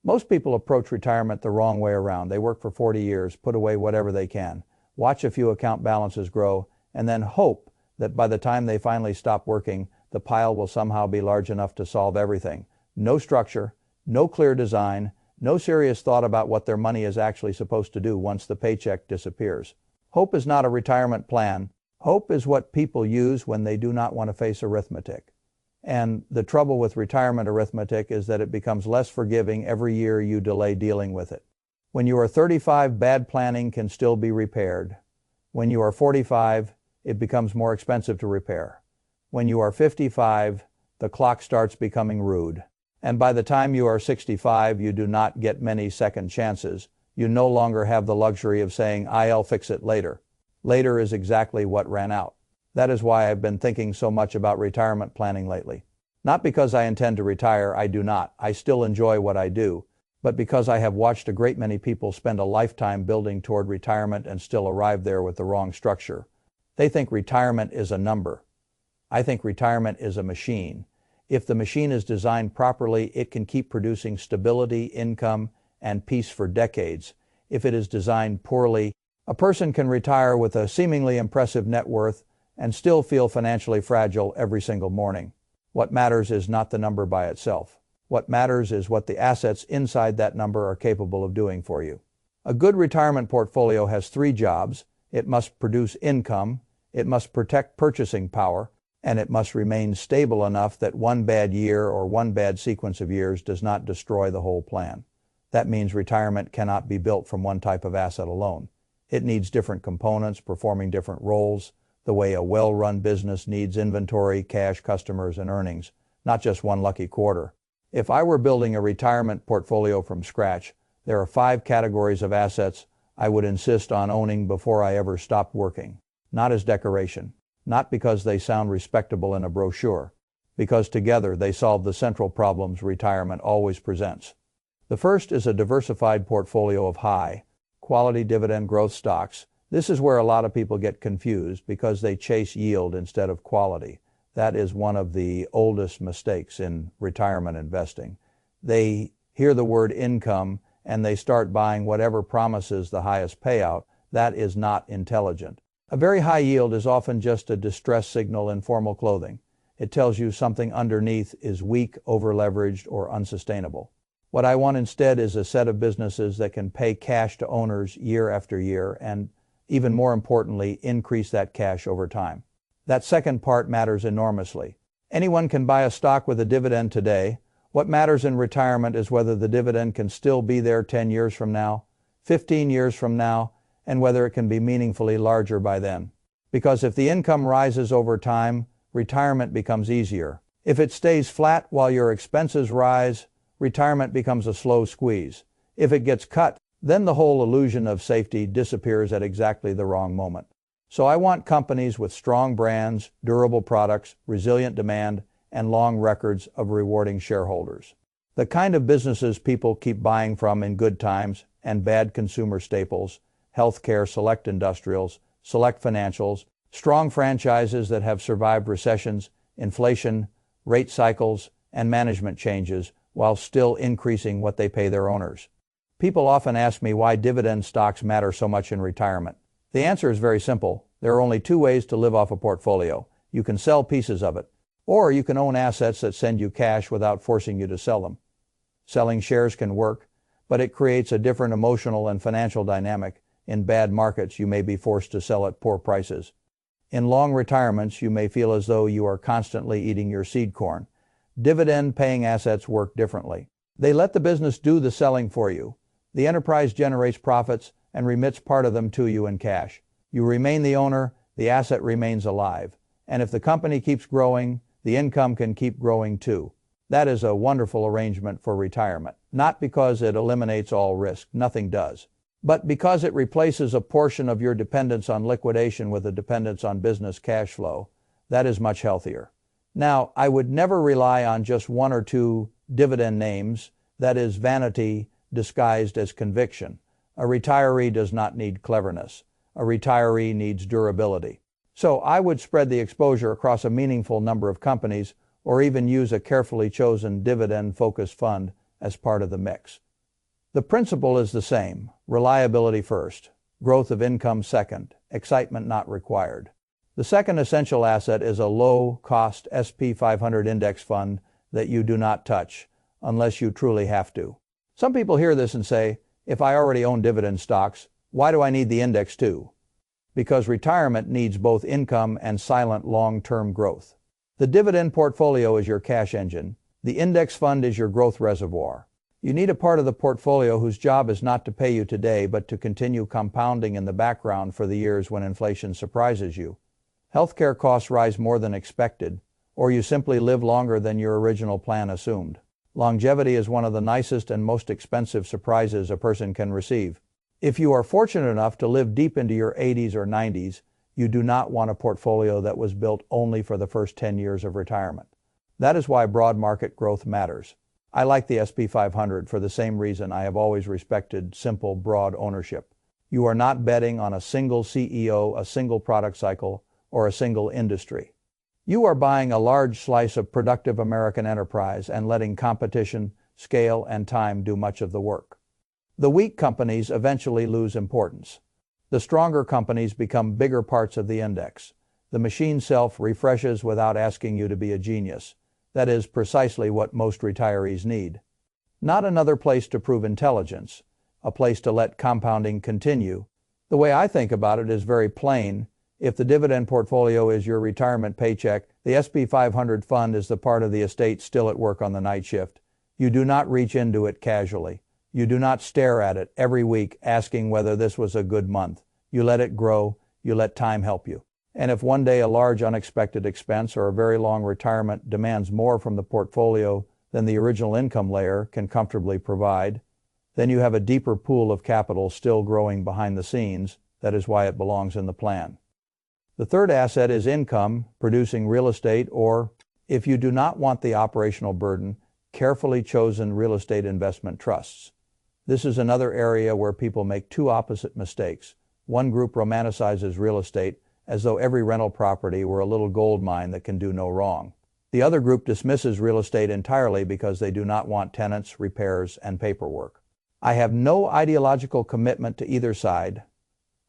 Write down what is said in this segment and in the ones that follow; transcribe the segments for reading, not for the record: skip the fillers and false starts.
Most people approach retirement the wrong way around. They work for 40 years, put away whatever they can, watch a few account balances grow, and then hope that by the time they finally stop working, the pile will somehow be large enough to solve everything. No structure, no clear design, no serious thought about what their money is actually supposed to do once the paycheck disappears. Hope is not a retirement plan. Hope is what people use when they do not want to face arithmetic. And the trouble with retirement arithmetic is that it becomes less forgiving every year you delay dealing with it. When you are 35, bad planning can still be repaired. When you are 45, it becomes more expensive to repair. When you are 55, the clock starts becoming rude. And by the time you are 65, you do not get many second chances. You no longer have the luxury of saying, I'll fix it later. Later is exactly what ran out. That is why I've been thinking so much about retirement planning lately. Not because I intend to retire, I do not. I still enjoy what I do, but because I have watched a great many people spend a lifetime building toward retirement and still arrive there with the wrong structure. They think retirement is a number. I think retirement is a machine. If the machine is designed properly, it can keep producing stability, income, and peace for decades. If it is designed poorly, a person can retire with a seemingly impressive net worth and still feel financially fragile every single morning. What matters is not the number by itself. What matters is what the assets inside that number are capable of doing for you. A good retirement portfolio has 3 jobs. It must produce income, it must protect purchasing power, and it must remain stable enough that one bad year or one bad sequence of years does not destroy the whole plan. That means retirement cannot be built from one type of asset alone. It needs different components performing different roles, the way a well-run business needs inventory, cash, customers, and earnings, not just one lucky quarter. If I were building a retirement portfolio from scratch, there are 5 categories of assets I would insist on owning before I ever stopped working. Not as decoration, not because they sound respectable in a brochure, because together they solve the central problems retirement always presents. The first is a diversified portfolio of high-quality dividend growth stocks. This is where a lot of people get confused because they chase yield instead of quality. That is one of the oldest mistakes in retirement investing. They hear the word income and they start buying whatever promises the highest payout. That is not intelligent. A very high yield is often just a distress signal in formal clothing. It tells you something underneath is weak, over-leveraged, or unsustainable. What I want instead is a set of businesses that can pay cash to owners year after year and, even more importantly, increase that cash over time. That second part matters enormously. Anyone can buy a stock with a dividend today. What matters in retirement is whether the dividend can still be there 10 years from now, 15 years from now, and whether it can be meaningfully larger by then. Because if the income rises over time, retirement becomes easier. If it stays flat while your expenses rise, retirement becomes a slow squeeze. If it gets cut, then the whole illusion of safety disappears at exactly the wrong moment. So I want companies with strong brands, durable products, resilient demand, and long records of rewarding shareholders. The kind of businesses people keep buying from in good times and bad consumer staples, healthcare, select industrials, select financials, strong franchises that have survived recessions, inflation, rate cycles, and management changes while still increasing what they pay their owners. People often ask me why dividend stocks matter so much in retirement. The answer is very simple. There are only 2 ways to live off a portfolio. You can sell pieces of it, or you can own assets that send you cash without forcing you to sell them. Selling shares can work, but it creates a different emotional and financial dynamic. In bad markets, you may be forced to sell at poor prices. In long retirements, you may feel as though you are constantly eating your seed corn. Dividend-paying assets work differently. They let the business do the selling for you. The enterprise generates profits and remits part of them to you in cash. You remain the owner, the asset remains alive. And if the company keeps growing, the income can keep growing too. That is a wonderful arrangement for retirement. Not because it eliminates all risk, nothing does, but because it replaces a portion of your dependence on liquidation with a dependence on business cash flow. That is much healthier. Now, I would never rely on just 1 or 2 dividend names. That is vanity disguised as conviction. A retiree does not need cleverness. A retiree needs durability. So I would spread the exposure across a meaningful number of companies, or even use a carefully chosen dividend-focused fund as part of the mix. The principle is the same: reliability first, growth of income second, excitement not required. The second essential asset is a low-cost SP 500 index fund that you do not touch unless you truly have to. Some people hear this and say, if I already own dividend stocks, why do I need the index too? Because retirement needs both income and silent long-term growth. The dividend portfolio is your cash engine. The index fund is your growth reservoir. You need a part of the portfolio whose job is not to pay you today, but to continue compounding in the background for the years when inflation surprises you. Healthcare costs rise more than expected, or you simply live longer than your original plan assumed. Longevity is one of the nicest and most expensive surprises a person can receive. If you are fortunate enough to live deep into your 80s or 90s, you do not want a portfolio that was built only for the first 10 years of retirement. That is why broad market growth matters. I like the SP 500 for the same reason I have always respected simple, broad ownership. You are not betting on a single CEO, a single product cycle, or a single industry. You are buying a large slice of productive American enterprise and letting competition, scale, and time do much of the work. The weak companies eventually lose importance. The stronger companies become bigger parts of the index. The machine self-refreshes without asking you to be a genius. That is precisely what most retirees need. Not another place to prove intelligence, a place to let compounding continue. The way I think about it is very plain. If the dividend portfolio is your retirement paycheck, the SP 500 fund is the part of the estate still at work on the night shift. You do not reach into it casually. You do not stare at it every week asking whether this was a good month. You let it grow. You let time help you. And if one day a large unexpected expense or a very long retirement demands more from the portfolio than the original income layer can comfortably provide, then you have a deeper pool of capital still growing behind the scenes. That is why it belongs in the plan. The third asset is income, producing real estate, or, if you do not want the operational burden, carefully chosen real estate investment trusts. This is another area where people make two opposite mistakes. One group romanticizes real estate as though every rental property were a little gold mine that can do no wrong. The other group dismisses real estate entirely because they do not want tenants, repairs, and paperwork. I have no ideological commitment to either side.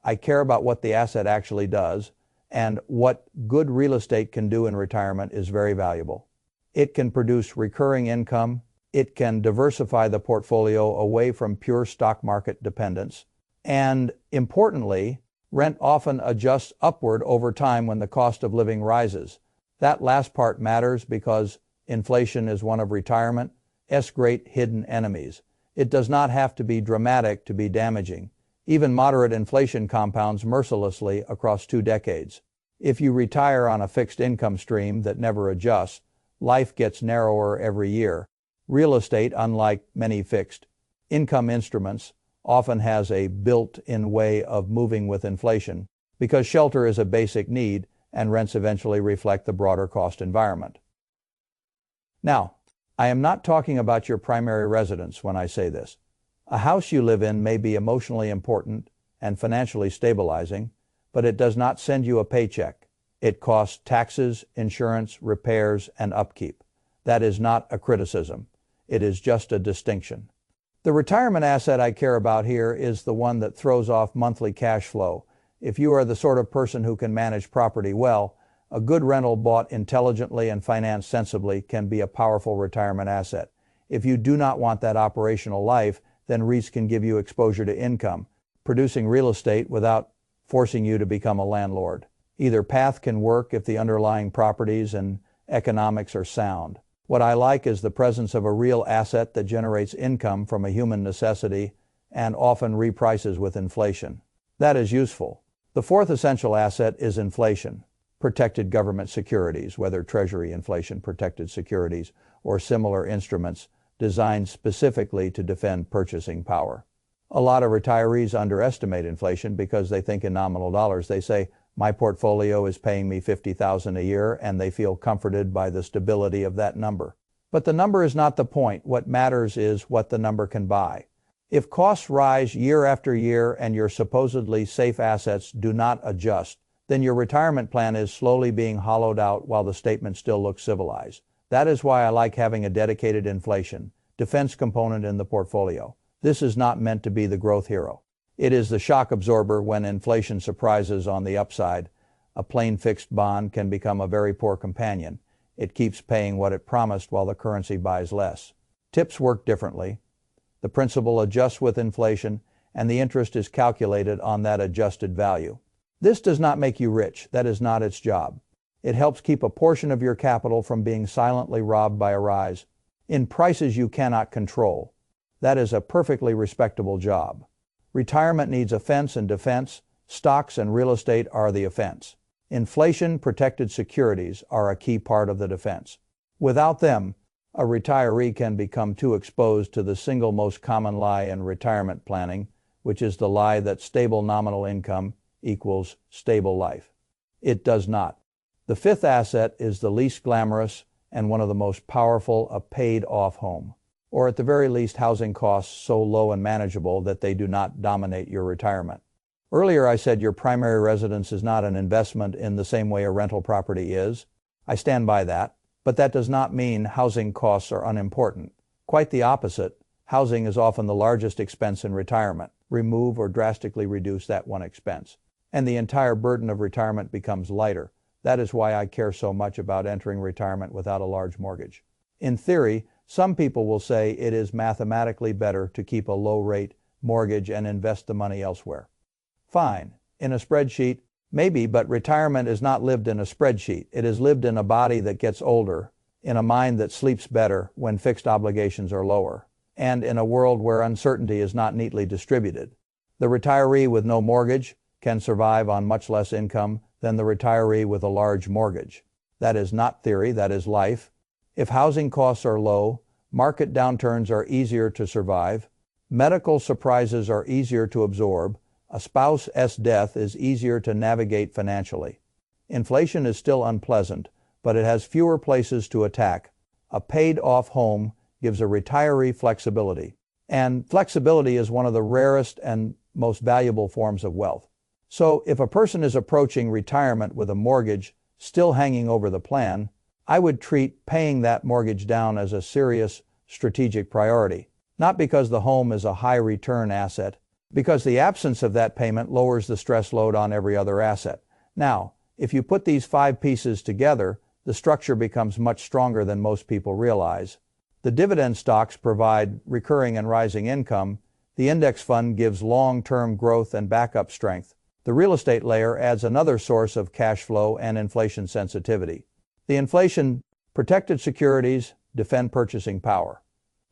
I care about what the asset actually does, and what good real estate can do in retirement is very valuable. It can produce recurring income. It can diversify the portfolio away from pure stock market dependence. And importantly, rent often adjusts upward over time when the cost of living rises. That last part matters because inflation is one of retirement's great hidden enemies. It does not have to be dramatic to be damaging. Even moderate inflation compounds mercilessly across 2 decades. If you retire on a fixed income stream that never adjusts, life gets narrower every year. Real estate, unlike many fixed income instruments, often has a built-in way of moving with inflation because shelter is a basic need and rents eventually reflect the broader cost environment. Now, I am not talking about your primary residence when I say this. A house you live in may be emotionally important and financially stabilizing, but it does not send you a paycheck. It costs taxes, insurance, repairs, and upkeep. That is not a criticism. It is just a distinction. The retirement asset I care about here is the one that throws off monthly cash flow. If you are the sort of person who can manage property well, a good rental bought intelligently and financed sensibly can be a powerful retirement asset. If you do not want that operational life, then REITs can give you exposure to income, producing real estate without forcing you to become a landlord. Either path can work if the underlying properties and economics are sound. What I like is the presence of a real asset that generates income from a human necessity and often reprices with inflation. That is useful. The fourth essential asset is inflation. Protected government securities, whether Treasury inflation-protected securities or similar instruments designed specifically to defend purchasing power. A lot of retirees underestimate inflation because they think in nominal dollars. They say, my portfolio is paying me $50,000 a year, and they feel comforted by the stability of that number. But the number is not the point. What matters is what the number can buy. If costs rise year after year and your supposedly safe assets do not adjust, then your retirement plan is slowly being hollowed out while the statement still looks civilized. That is why I like having a dedicated inflation defense component in the portfolio. This is not meant to be the growth hero. It is the shock absorber when inflation surprises on the upside. A plain fixed bond can become a very poor companion. It keeps paying what it promised while the currency buys less. TIPS work differently. The principal adjusts with inflation, and the interest is calculated on that adjusted value. This does not make you rich. That is not its job. It helps keep a portion of your capital from being silently robbed by a rise in prices you cannot control. That is a perfectly respectable job. Retirement needs offense and defense. Stocks and real estate are the offense. Inflation-protected securities are a key part of the defense. Without them, a retiree can become too exposed to the single most common lie in retirement planning, which is the lie that stable nominal income equals stable life. It does not. The fifth asset is the least glamorous and one of the most powerful, a paid-off home, or at the very least housing costs so low and manageable that they do not dominate your retirement. Earlier I said your primary residence is not an investment in the same way a rental property is. I stand by that, but that does not mean housing costs are unimportant. Quite the opposite. Housing is often the largest expense in retirement. Remove or drastically reduce that one expense, and the entire burden of retirement becomes lighter. That is why I care so much about entering retirement without a large mortgage. In theory, some people will say it is mathematically better to keep a low-rate mortgage and invest the money elsewhere. Fine. In a spreadsheet, maybe, but retirement is not lived in a spreadsheet. It is lived in a body that gets older, in a mind that sleeps better when fixed obligations are lower, and in a world where uncertainty is not neatly distributed. The retiree with no mortgage can survive on much less income than the retiree with a large mortgage. That is not theory, that is life. If housing costs are low, market downturns are easier to survive, medical surprises are easier to absorb, a spouse's death is easier to navigate financially. Inflation is still unpleasant, but it has fewer places to attack. A paid-off home gives a retiree flexibility, and flexibility is one of the rarest and most valuable forms of wealth. So if a person is approaching retirement with a mortgage still hanging over the plan, I would treat paying that mortgage down as a serious strategic priority, not because the home is a high-return asset, because the absence of that payment lowers the stress load on every other asset. Now, if you put these 5 pieces together, the structure becomes much stronger than most people realize. The dividend stocks provide recurring and rising income. The index fund gives long-term growth and backup strength. The real estate layer adds another source of cash flow and inflation sensitivity. The inflation-protected securities defend purchasing power.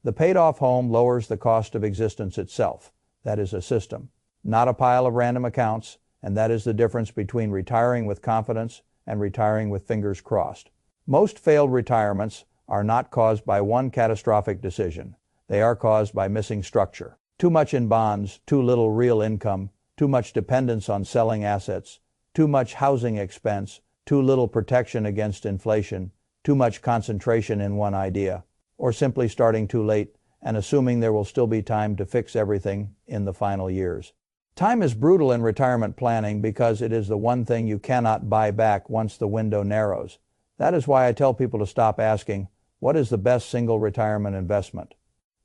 The paid-off home lowers the cost of existence itself. That is a system, not a pile of random accounts, and that is the difference between retiring with confidence and retiring with fingers crossed. Most failed retirements are not caused by one catastrophic decision. They are caused by missing structure. Too much in bonds, too little real income, too much dependence on selling assets, too much housing expense, too little protection against inflation, too much concentration in one idea, or simply starting too late and assuming there will still be time to fix everything in the final years. Time is brutal in retirement planning because it is the one thing you cannot buy back once the window narrows. That is why I tell people to stop asking, what is the best single retirement investment?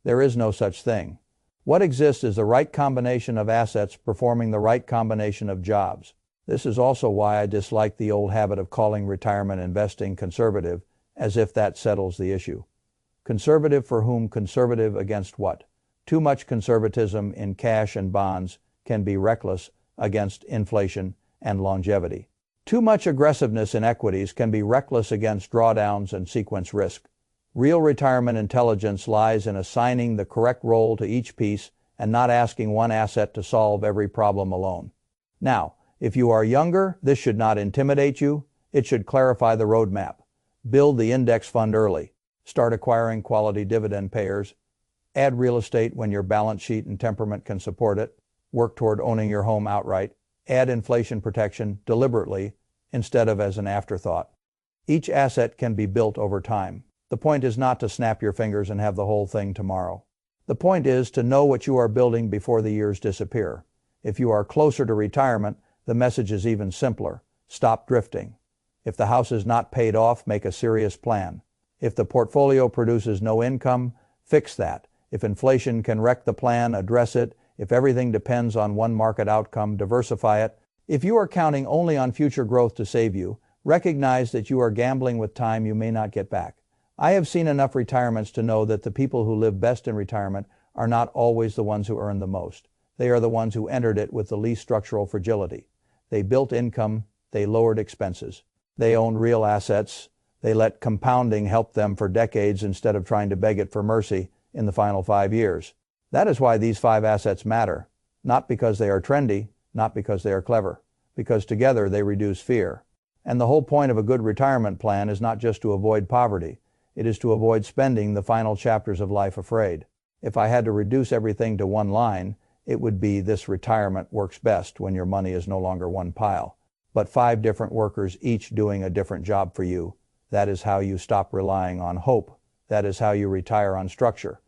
There is no such thing. What exists is the right combination of assets performing the right combination of jobs. This is also why I dislike the old habit of calling retirement investing conservative, as if that settles the issue. Conservative for whom? Conservative against what? Too much conservatism in cash and bonds can be reckless against inflation and longevity. Too much aggressiveness in equities can be reckless against drawdowns and sequence risk. Real retirement intelligence lies in assigning the correct role to each piece and not asking one asset to solve every problem alone. Now, if you are younger, this should not intimidate you. It should clarify the roadmap. Build the index fund early. Start acquiring quality dividend payers. Add real estate when your balance sheet and temperament can support it. Work toward owning your home outright. Add inflation protection deliberately instead of as an afterthought. Each asset can be built over time. The point is not to snap your fingers and have the whole thing tomorrow. The point is to know what you are building before the years disappear. If you are closer to retirement, the message is even simpler. Stop drifting. If the house is not paid off, make a serious plan. If the portfolio produces no income, fix that If inflation can wreck the plan, address it. If everything depends on one market outcome, diversify it. If you are counting only on future growth to save you, recognize that you are gambling with time you may not get back. I have seen enough retirements to know that the people who live best in retirement are not always the ones who earn the most. They are the ones who entered it with the least structural fragility. They built income, they lowered expenses. They owned real assets. They let compounding help them for decades instead of trying to beg it for mercy in the final 5 years. That is why these 5 assets matter. Not because they are trendy, not because they are clever, because together they reduce fear. And the whole point of a good retirement plan is not just to avoid poverty. It is to avoid spending the final chapters of life afraid. If I had to reduce everything to one line, it would be this: retirement works best when your money is no longer one pile, but 5 different workers each doing a different job for you. That is how you stop relying on hope. That is how you retire on structure.